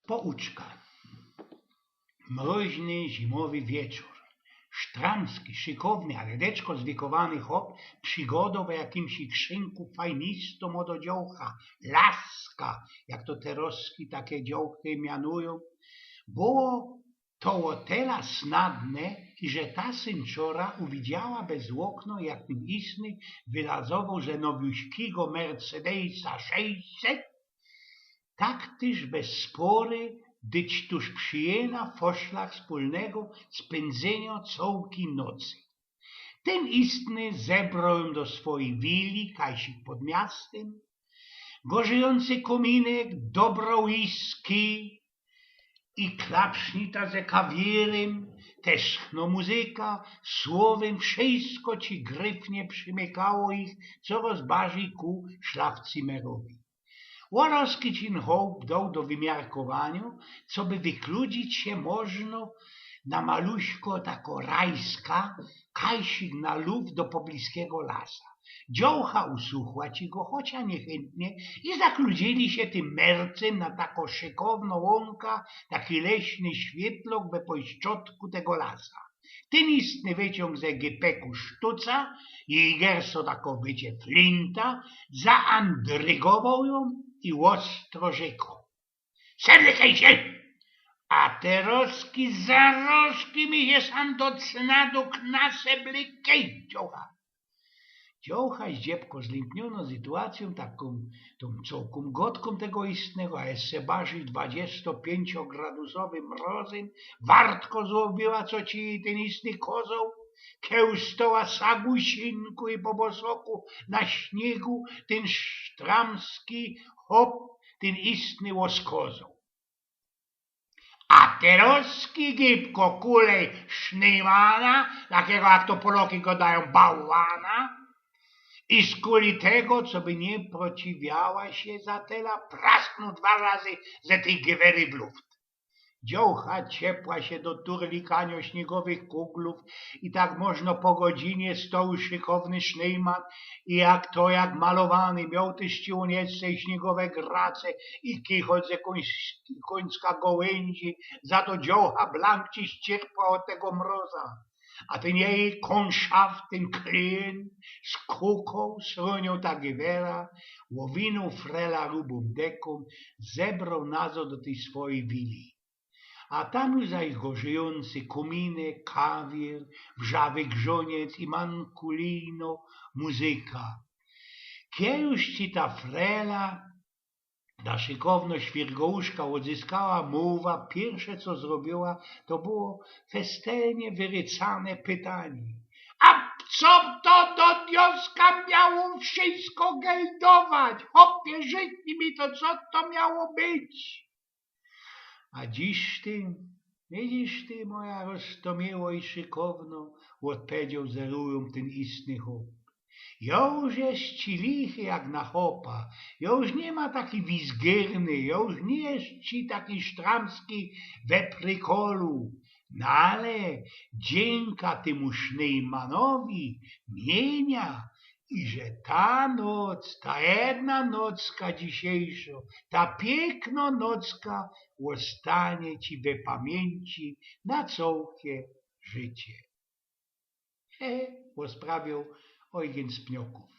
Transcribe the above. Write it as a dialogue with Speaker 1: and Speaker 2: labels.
Speaker 1: Pouczka. Mroźny, zimowy wieczór. Sztramski, szykowny, ale deczko zwikowany chłop przygodą w jakimś krzynku fajnistą do dziołcha. Laska, jak to teroski takie dziołchy mianują. Było to o tela snadne, i że ta synczora uwidziała bez okno, jak ten istny wylazował ze nowiuśkiego Mercedesa 600, tak tyż bez spory, dyć tuż przyjęła w oślach wspólnego spędzenia całki nocy. Ten istny zebrał ją do swojej willi, kajsik pod miastem, gorzejący kominek, dobro whisky i klapsznita ze kawierem, teschno muzyka, słowem wszystko ci gryfnie przymykało ich coraz bardziej ku szlachcimerowi. Łoroski cin hołb dał do wymiarkowania, co by wykludzić się można na maluśko tako rajska, kajsik na luf do pobliskiego lasa. Dziołcha usuchła ci go, chocia niechętnie, i zakludzili się tym mercem na tako szykowno łąka, taki leśny świetlok we pośrodku tego lasa. Ten istny wyciąg ze gepeku sztuca i gerso tako wycie flinta, zaandrygował ją i ostro rzekł: "Serwykaj się! A teroski zarożki mi się sam do cnadu knase blikej, dziołcha." Dziołcha i dziebko zlękniono sytuacją taką, tą całką gotką tego istnego, a jeszcze bardziej 25-gradusowym mrozem, wartko zrobiła, co ci ten istny kozioł, kiełstoła sagusinku i po bosoku na śniegu ten sztramski hop, ten istny łoskozał. A teroski gibko kulej sznywana, takiego jak to Poloki go dają bałwana, i z kuli tego, co by nie prociwiała się za tela, prasknął 2 razy ze tej gewery w luft. Dziołcha ciepła się do turlikania śniegowych kuglów i tak można po godzinie stał szykowny sznejman i jak malowany miał te ściłniece i śniegowe grace i kichot ze końska gołęzi, za to dziołcha blank ci ścierpał od tego mroza. A ten jej konszaft, ten klien, skukał, sronią ta giewera, łowinął frela rubą deką, zebrał nazo do tej swojej willi. A tam już zaś gorzejący kominek, kawier, wrzawy grzoniec i mankulino, muzyka. Kiedyś ci ta frela, da szykowno świergołuszka odzyskała mowa, pierwsze co zrobiła, to było festelnie wyrycane pytanie: "A co to do dioska miało wszystko geldować? Hopie, żytni mi to, co to miało być?" A dziś ty, widzisz ty, moja roztomiło i szykowno, odpowiedział zerują ten istny hop. Już jest ci lichy jak na hopa, już nie ma taki wizgierny, już nie jest ci taki sztramski we prykolu. No ale dzięka temu Sznejmanowi mienia, i że ta noc, ta jedna nocka dzisiejsza, ta piękna nocka ostanie ci we pamięci na całkie życie. Posprawiał Eugen z Pnioków.